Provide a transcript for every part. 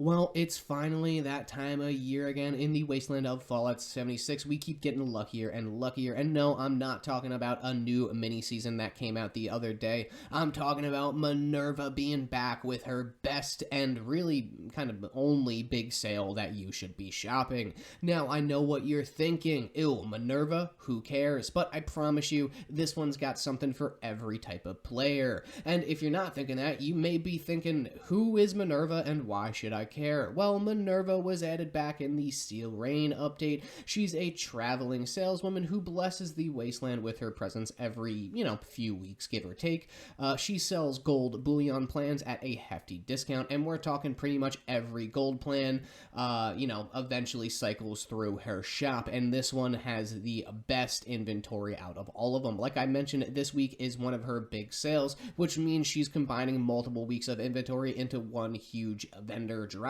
Well, it's finally that time of year again in the wasteland of Fallout 76. We keep getting luckier and luckier. And no, I'm not talking about a new mini season that came out the other day. I'm talking about Minerva being back with her best and really kind of only big sale that you should be shopping. Now, I know what you're thinking. Ew, Minerva? Who cares? But I promise you, this one's got something for every type of player. And if you're not thinking that, you may be thinking, who is Minerva and why should I care? Well, Minerva was added back in the Steel Rain update. She's a traveling saleswoman who blesses the wasteland with her presence every, few weeks, give or take. She sells gold bullion plans at a hefty discount, and we're talking pretty much every gold plan, eventually cycles through her shop, and this one has the best inventory out of all of them. Like I mentioned, this week is one of her big sales, which means she's combining multiple weeks of inventory into one huge vendor drop.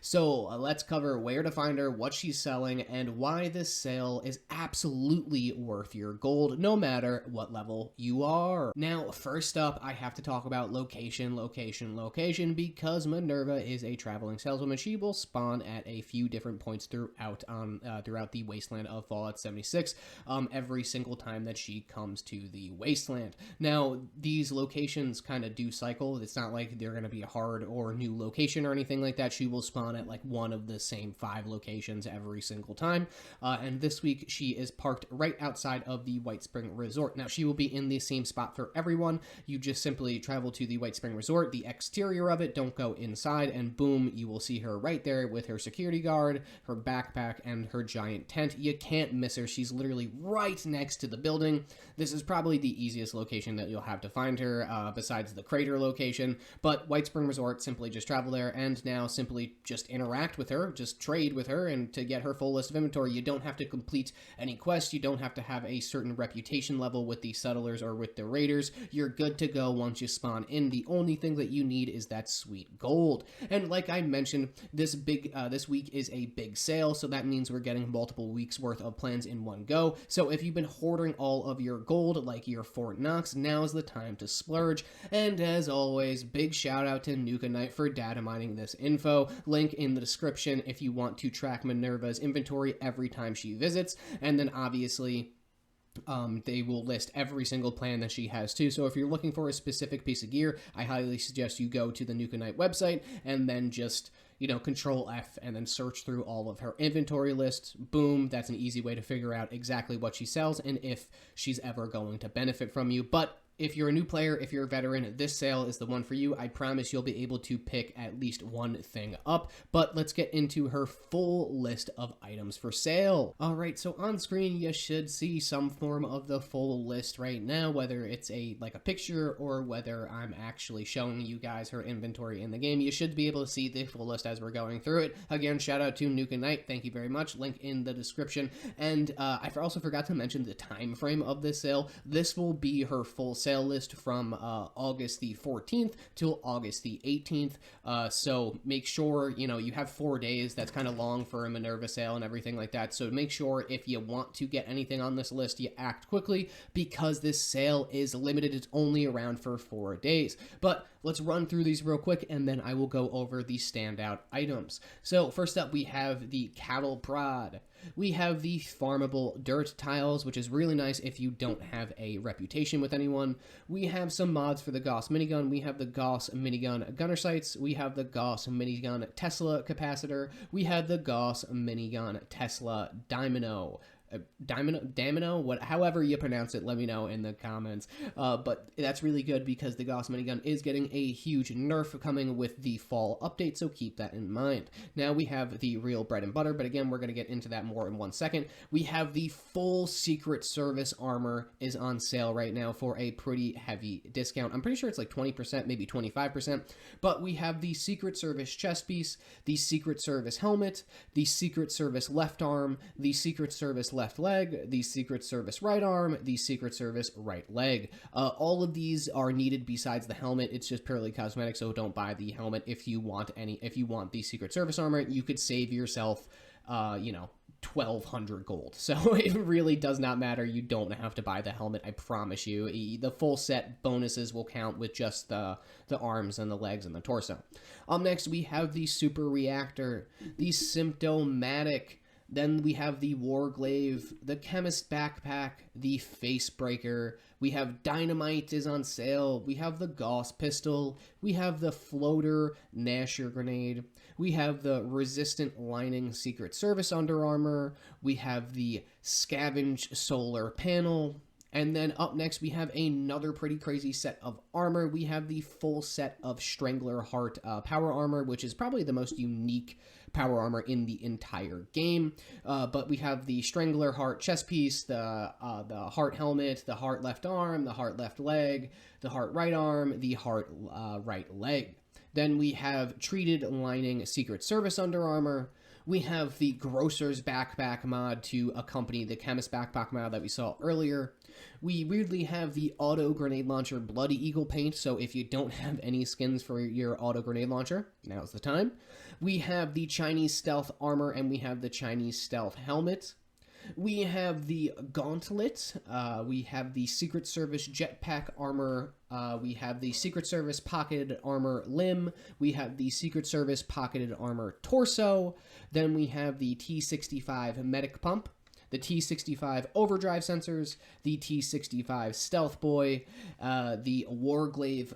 So let's cover where to find her, what she's selling, and why this sale is absolutely worth your gold, no matter what level you are. Now, first up, I have to talk about location, because Minerva is a traveling saleswoman. She will spawn at a few different points throughout the wasteland of Fallout 76 every single time that she comes to the wasteland. Now, these locations kind of do cycle. It's not like they're going to be a hard or new location or anything like that. She will spawn at like one of the same 5 locations every single time. And this week, she is parked right outside of the White Spring Resort. Now, she will be in the same spot for everyone. You just simply travel to the White Spring Resort, the exterior of it, don't go inside, and boom, you will see her right there with her security guard, her backpack, and her giant tent. You can't miss her. She's literally right next to the building. This is probably the easiest location that you'll have to find her, besides the crater location. But White Spring Resort, simply just travel there, and now simply just interact with her, just trade with her, and to get her full list of inventory, you don't have to complete any quests. You don't have to have a certain reputation level with the settlers or with the raiders. You're good to go once you spawn in. The only thing that you need is that sweet gold. And like I mentioned, this week is a big sale, so that means we're getting multiple weeks worth of plans in one go. So if you've been hoarding all of your gold like your Fort Knox, now's the time to splurge. And as always, big shout out to Nukaknight for data mining this info. Link in the description if you want to track Minerva's inventory every time she visits. And then obviously, they will list every single plan that she has too. So if you're looking for a specific piece of gear, I highly suggest you go to the Nukaknight website and then just Control F and then search through all of her inventory lists. Boom, that's an easy way to figure out exactly what she sells and if she's ever going to benefit from you. But if you're a new player, if you're a veteran, this sale is the one for you. I promise you'll be able to pick at least one thing up. But let's get into her full list of items for sale. All right, so on screen, you should see some form of the full list right now, whether it's like a picture or whether I'm actually showing you guys her inventory in the game. You should be able to see the full list as we're going through it. Again, shout out to Nukaknight. Thank you very much. Link in the description. And I also forgot to mention the time frame of this sale. This will be her full sale list from August the 14th till August the 18th. So make sure, you have 4 days. That's kind of long for a Minerva sale and everything like that. So make sure if you want to get anything on this list, you act quickly because this sale is limited. It's only around for 4 days. But let's run through these real quick and then I will go over the standout items. So first up, we have the cattle prod. We have the farmable dirt tiles, which is really nice if you don't have a reputation with anyone. We have some mods for the Gauss minigun. We have the Gauss minigun gunner sights. We have the Gauss minigun Tesla capacitor. We have the Gauss minigun Tesla Dynamo. However you pronounce it, let me know in the comments. But that's really good because the Gauss minigun is getting a huge nerf coming with the fall update, so keep that in mind. Now we have the real bread and butter, but again, we're going to get into that more in 1 second. We have the full Secret Service armor is on sale right now for a pretty heavy discount. I'm pretty sure it's like 20%, maybe 25%, but we have the Secret Service chest piece, the Secret Service helmet, the Secret Service left arm, the Secret Service left leg, the Secret Service right arm, the Secret Service right leg. All of these are needed besides the helmet. It's just purely cosmetic, so don't buy the helmet if you want the Secret Service armor. You could save yourself, 1,200 gold. So it really does not matter. You don't have to buy the helmet, I promise you. The full set bonuses will count with just the arms and the legs and the torso. Next, we have the Super Reactor, the Symptomatic. Then we have the Warglaive, the Chemist Backpack, the Facebreaker. We have Dynamite is on sale. We have the Gauss Pistol. We have the Floater Nasher Grenade. We have the Resistant Lining Secret Service Under Armor. We have the Scavenge Solar Panel. And then up next, we have another pretty crazy set of armor. We have the full set of Strangler Heart power armor, which is probably the most unique power armor in the entire game. But we have the Strangler Heart chest piece, the Heart helmet, the Heart left arm, the Heart left leg, the Heart right arm, the Heart right leg. Then we have Treated Lining Secret Service Under Armor. We have the Grocer's Backpack mod to accompany the Chemist Backpack mod that we saw earlier. We weirdly have the Auto Grenade Launcher Bloody Eagle paint, so if you don't have any skins for your Auto Grenade Launcher, now's the time. We have the Chinese Stealth Armor, and we have the Chinese Stealth Helmet. We have the Gauntlet. We have the Secret Service Jetpack Armor. We have the Secret Service Pocketed Armor Limb. We have the Secret Service Pocketed Armor Torso. Then we have the T-65 Medic Pump, the T-65 Overdrive Sensors, the T-65 Stealth Boy, the Warglaive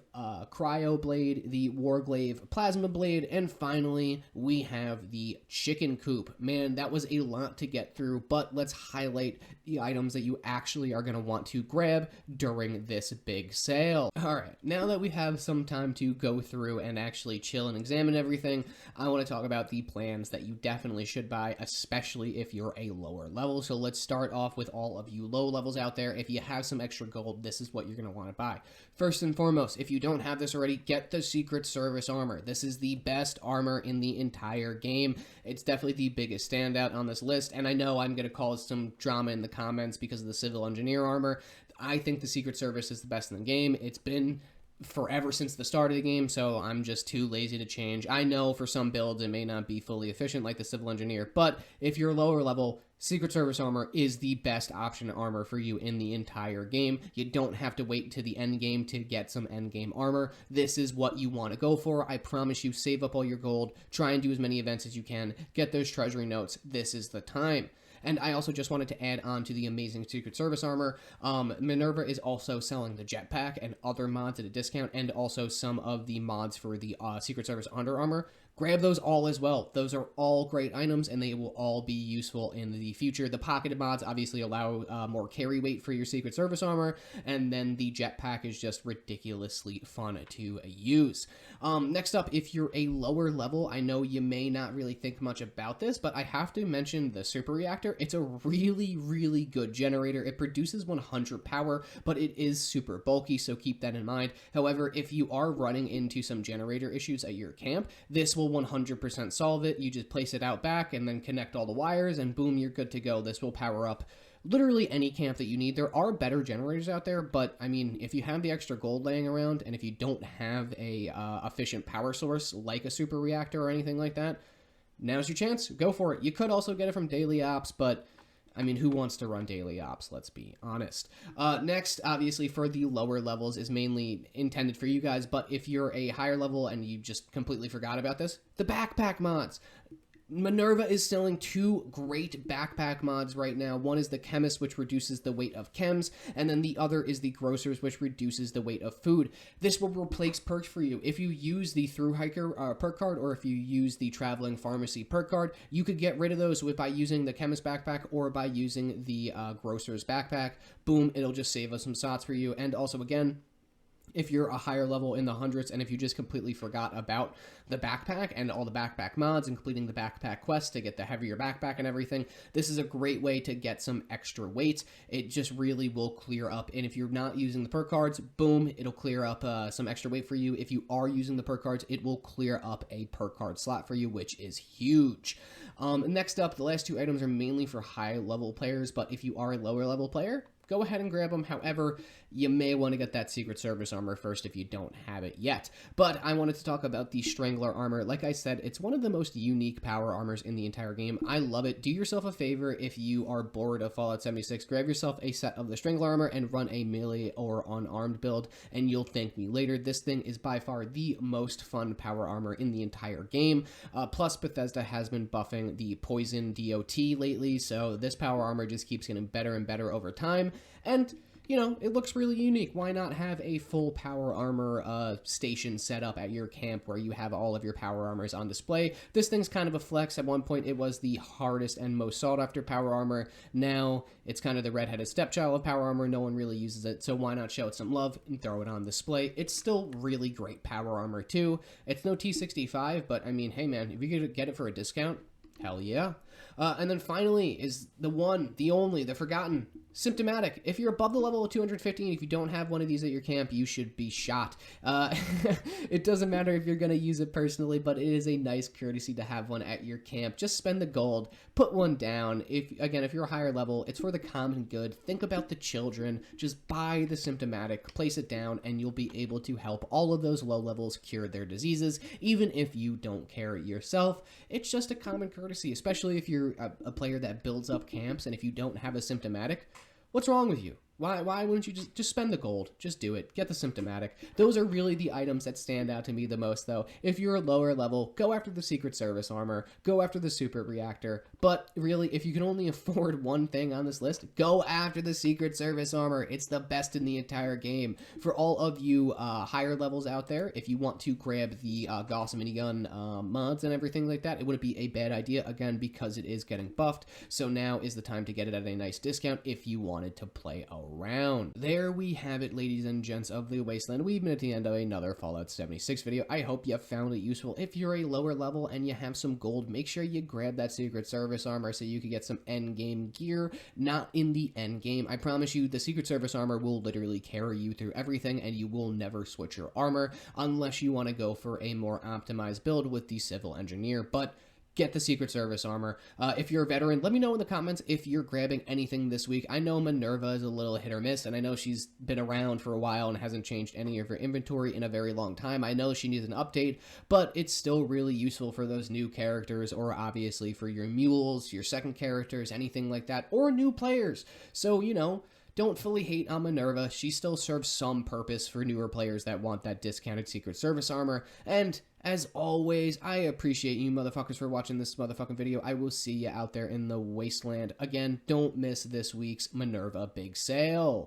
Cryo Blade, the Warglaive Plasma Blade, and finally, we have the Chicken Coop. Man, that was a lot to get through, but let's highlight the items that you actually are going to want to grab during this big sale. Alright, now that we have some time to go through and actually chill and examine everything, I want to talk about the plans that you definitely should buy, especially if you're a lower level. So let's start off with all of you low levels out there. If you have some extra gold, this is what you're going to want to buy. First and foremost, if you don't have this already, get the Secret Service armor. This is the best armor in the entire game. It's definitely the biggest standout on this list, and I know I'm going to cause some drama in the comments because of the Civil Engineer armor. I think the Secret Service is the best in the game. It's been forever since the start of the game, so I'm just too lazy to change. I know for some builds it may not be fully efficient like the Civil Engineer, but if you're lower level, Secret Service armor is the best option armor for you in the entire game. You don't have to wait to the end game to get some end game armor. This is what you want to go for. I promise you, save up all your gold, try and do as many events as you can, get those treasury notes. This is the time. And I also just wanted to add on to the amazing Secret Service armor. Minerva is also selling the jetpack and other mods at a discount, and also some of the mods for the Secret Service Under Armor. Grab those all as well. Those are all great items, and they will all be useful in the future. The pocketed mods obviously allow more carry weight for your Secret Service armor, and then the jetpack is just ridiculously fun to use. Next up, if you're a lower level, I know you may not really think much about this, but I have to mention the Super Reactor. It's a really, really good generator. It produces 100 power, but it is super bulky, so keep that in mind. However, if you are running into some generator issues at your camp, this will 100% solve it. You just place it out back and then connect all the wires, and boom, you're good to go. This will power up literally any camp that you need. There are better generators out there, but I mean, if you have the extra gold laying around, and if you don't have a efficient power source like a Super Reactor or anything like that, now's your chance. Go for it. You could also get it from daily ops, but I mean, who wants to run daily ops? Let's be honest. Next, obviously, for the lower levels is mainly intended for you guys, but if you're a higher level and you just completely forgot about this, the backpack mods. Minerva is selling two great backpack mods right now. One is the Chemist, which reduces the weight of chems, and then the other is the Grocers, which reduces the weight of food. This will replace perks for you. If you use the Through Hiker perk card, or if you use the Traveling Pharmacy perk card, you could get rid of those by using the Chemist backpack or by using the Grocers backpack. Boom, it'll just save us some slots for you. And also, again, if you're a higher level in the hundreds, and if you just completely forgot about the backpack and all the backpack mods and completing the backpack quest to get the heavier backpack and everything, this is a great way to get some extra weight. It just really will clear up, and if you're not using the perk cards, boom, it'll clear up some extra weight for you. If you are using the perk cards, it will clear up a perk card slot for you, which is huge. Next up, the last two items are mainly for high level players, but if you are a lower level player, go ahead and grab them. However, you may want to get that Secret Service armor first if you don't have it yet. But I wanted to talk about the Strangler armor. Like I said, it's one of the most unique power armors in the entire game. I love it. Do yourself a favor if you are bored of Fallout 76. Grab yourself a set of the Strangler armor and run a melee or unarmed build, and you'll thank me later. This thing is by far the most fun power armor in the entire game. Plus, Bethesda has been buffing the poison DOT lately, so this power armor just keeps getting better and better over time. And you know, it looks really unique. Why not have a full power armor station set up at your camp where you have all of your power armors on display? This thing's kind of a flex. At one point, it was the hardest and most sought after power armor. Now, it's kind of the redheaded stepchild of power armor. No one really uses it, so why not show it some love and throw it on display? It's still really great power armor, too. It's no T65, but I mean, hey man, if you could get it for a discount, hell yeah. And then finally is the one, the only, the forgotten, Symptomatic. If you're above the level of 215, if you don't have one of these at your camp, you should be shot. It doesn't matter if you're going to use it personally, but it is a nice courtesy to have one at your camp. Just spend the gold, put one down. If you're a higher level, it's for the common good. Think about the children. Just buy the Symptomatic, place it down, and you'll be able to help all of those low levels cure their diseases, even if you don't carry it yourself. It's just a common courtesy, especially if you're a player that builds up camps, and if you don't have a Symptomatic, what's wrong with you? Why wouldn't you just spend the gold? Just do it. Get the Symptomatic. Those are really the items that stand out to me the most, though. If you're a lower level, go after the Secret Service armor. Go after the Super Reactor. But really, if you can only afford one thing on this list, go after the Secret Service armor. It's the best in the entire game. For all of you higher levels out there, if you want to grab the Gauss minigun mods and everything like that, it wouldn't be a bad idea, again, because it is getting buffed. So now is the time to get it at a nice discount if you wanted to play around. There we have it, ladies and gents of the Wasteland. We've been at the end of another Fallout 76 video. I hope you found it useful. If you're a lower level and you have some gold, make sure you grab that Secret Service armor so you can get some end game gear, not in the end game. I promise you, the Secret Service armor will literally carry you through everything, and you will never switch your armor unless you want to go for a more optimized build with the Civil Engineer. But get the Secret Service armor. If you're a veteran, let me know in the comments if you're grabbing anything this week. I know Minerva is a little hit or miss, and I know she's been around for a while and hasn't changed any of her inventory in a very long time. I know she needs an update, but it's still really useful for those new characters, or obviously for your mules, your second characters, anything like that, or new players. So, you know, don't fully hate on Minerva. She still serves some purpose for newer players that want that discounted Secret Service armor. And as always, I appreciate you motherfuckers for watching this motherfucking video. I will see you out there in the Wasteland. Again, don't miss this week's Minerva big sale.